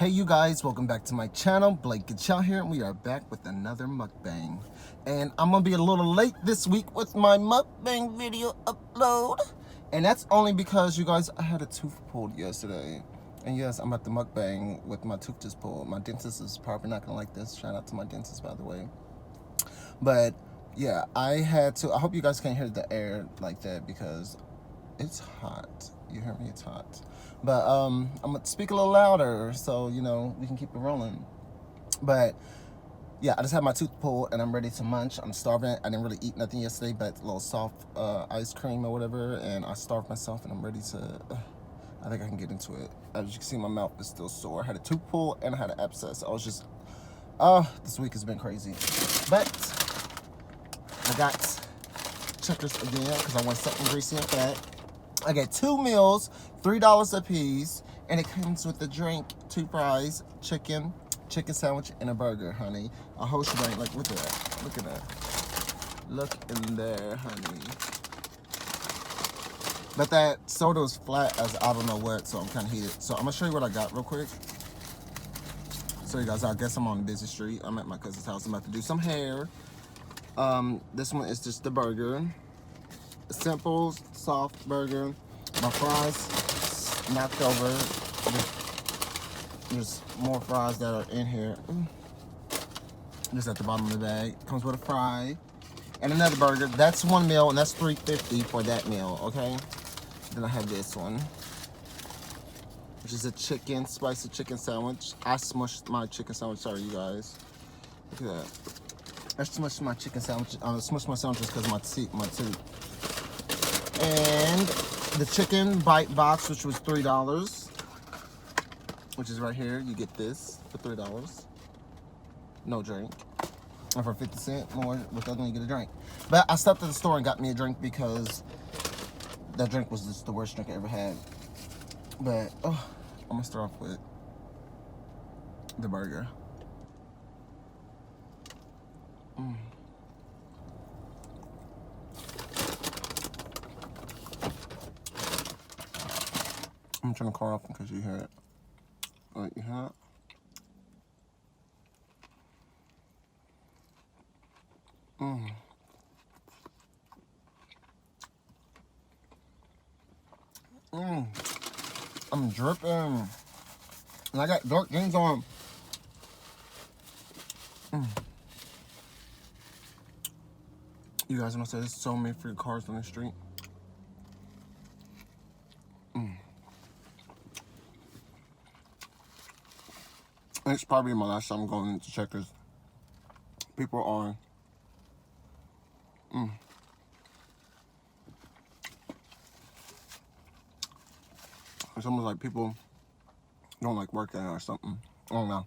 Hey you guys, welcome back to my channel. Gytchell here, and we are back with another mukbang. And I'm gonna be a little late this week with my mukbang video upload. And that's only because, you guys, I had a tooth pulled yesterday. And yes, I'm at the mukbang with my tooth just pulled. My dentist is probably not gonna like this. Shout out to my dentist, by the way. But yeah, I had to. I hope you guys can't hear the air like that because it's hot. You hear me? It's hot. But I'm gonna speak a little louder so you know we can keep it rolling. But yeah, I just had my tooth pulled and I'm ready to munch. I'm starving. I didn't really eat nothing yesterday but a little soft ice cream or whatever, and I starved myself and I'm ready to I think I can get into it. As you can see, my mouth is still sore. I had a tooth pull and I had an abscess. I was just this week has been crazy. But I got Checkers again because I want something greasy and fat. I got 2 meals, $3 a piece, and it comes with a drink, 2 fries, chicken sandwich, and a burger, honey. A whole shebang. Like, look at that. Look at that. Look in there, honey. But that soda was flat as I don't know what, so I'm kind of heated. So I'm gonna show you what I got real quick. So you guys, I guess I'm on a busy street. I'm at my cousin's house. I'm about to do some hair. This one is just the burger. Simple, soft burger. My fries knocked over. There's more fries that are in here. Just at the bottom of the bag. Comes with a fry and another burger. That's 1 meal, and that's $3.50 for that meal. Okay. Then I have this one, which is a spicy chicken sandwich. I smushed my chicken sandwich. Sorry, you guys. Look at that. I smushed my chicken sandwich. Smushed my sandwiches because of my tooth. And the chicken bite box, which was $3, which is right here. You get this for $3, no drink, and for 50 cents more with that one you get a drink. But I stopped at the store and got me a drink because that drink was just the worst drink I ever had. But I'm gonna start off with the burger. I'm turning the car off because you hear it. Like, you hear it? I'm dripping. And I got dark jeans on. You guys want to say there's so many free cars on the street? It's probably my last time going into Checkers. People are it's almost like people don't like working or something. I don't know.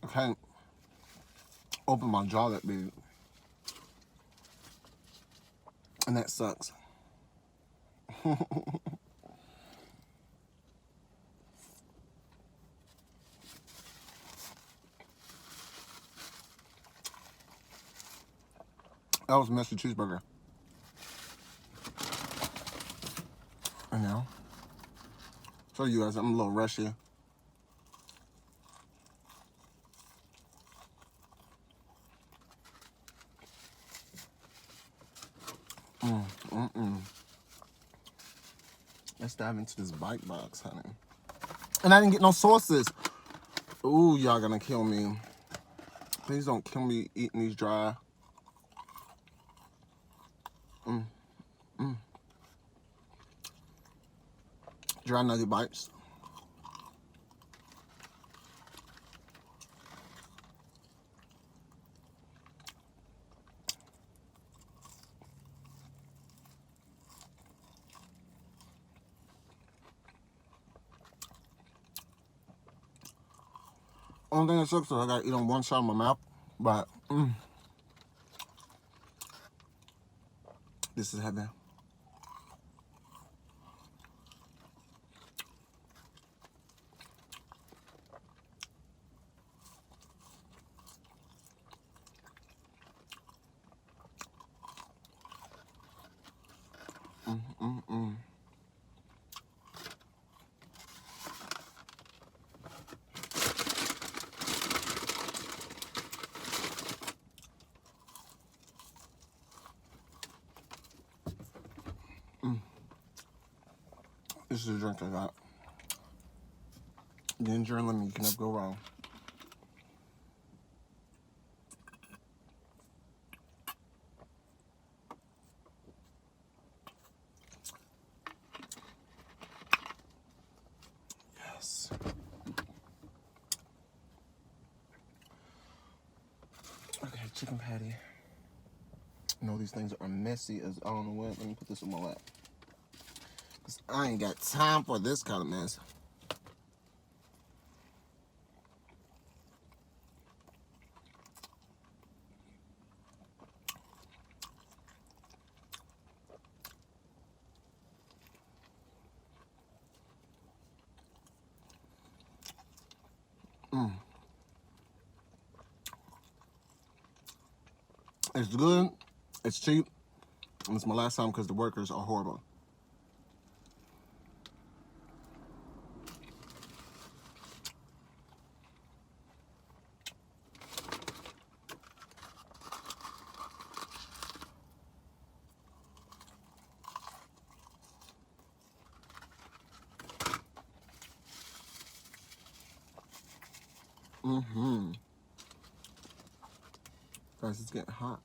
I can't open my jaw that big. And that sucks. That was a messy cheeseburger. I know. So you guys, I'm a little rushy. Let's dive into this bite box, honey. And I didn't get no sauces. Ooh, y'all gonna kill me. Please don't kill me eating these dry. Dry nugget bites. Only thing that sucks is I gotta eat on one side of my mouth, but this is heavy. This is a drink I got. Ginger and lemon, you can never go wrong. Yes. Okay, chicken patty. You know these things are messy as I don't know what. Let me put this in my lap. Cause I ain't got time for this kind of mess. It's good, it's cheap, and it's my last time because the workers are horrible. Guys, it's getting hot.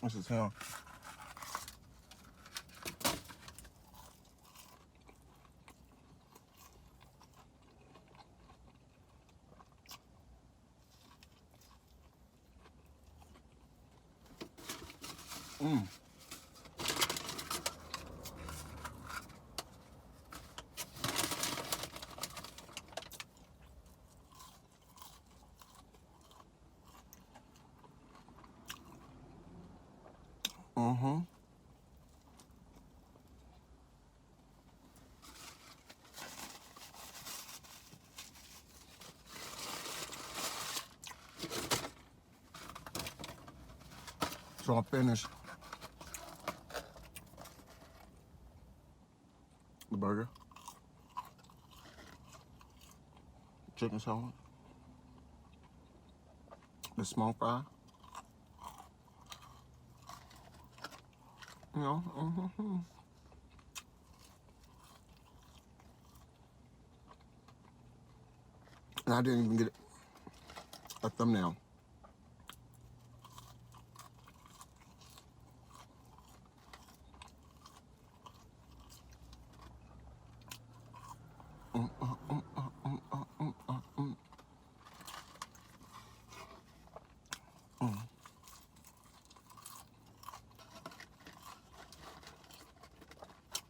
This is hell. So I finished the burger, chicken salad, the small fry, you know, and I didn't even get a thumbnail.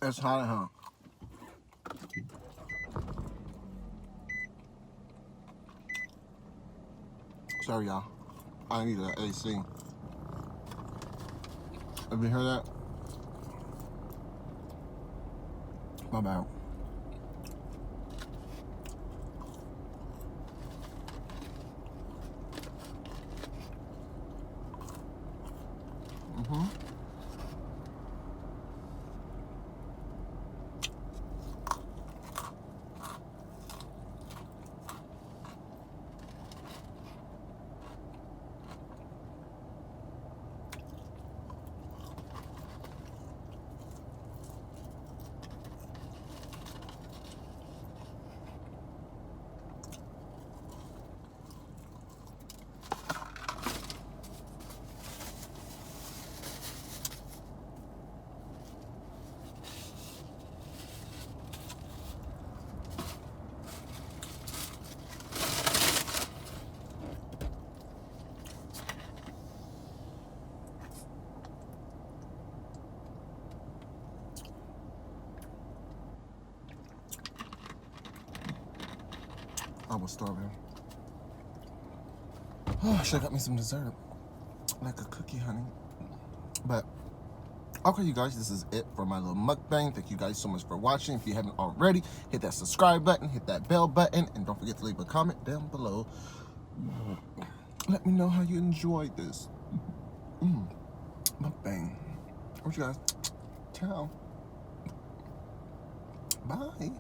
It's hot, huh? Sorry, y'all. I need an AC. Have you heard that? My bad. I was starving. Oh, I should have got me some dessert. Like a cookie, honey. But, okay, you guys, this is it for my little mukbang. Thank you guys so much for watching. If you haven't already, hit that subscribe button, hit that bell button, and don't forget to leave a comment down below. Let me know how you enjoyed this mukbang. Alright, you guys. Ciao. Bye.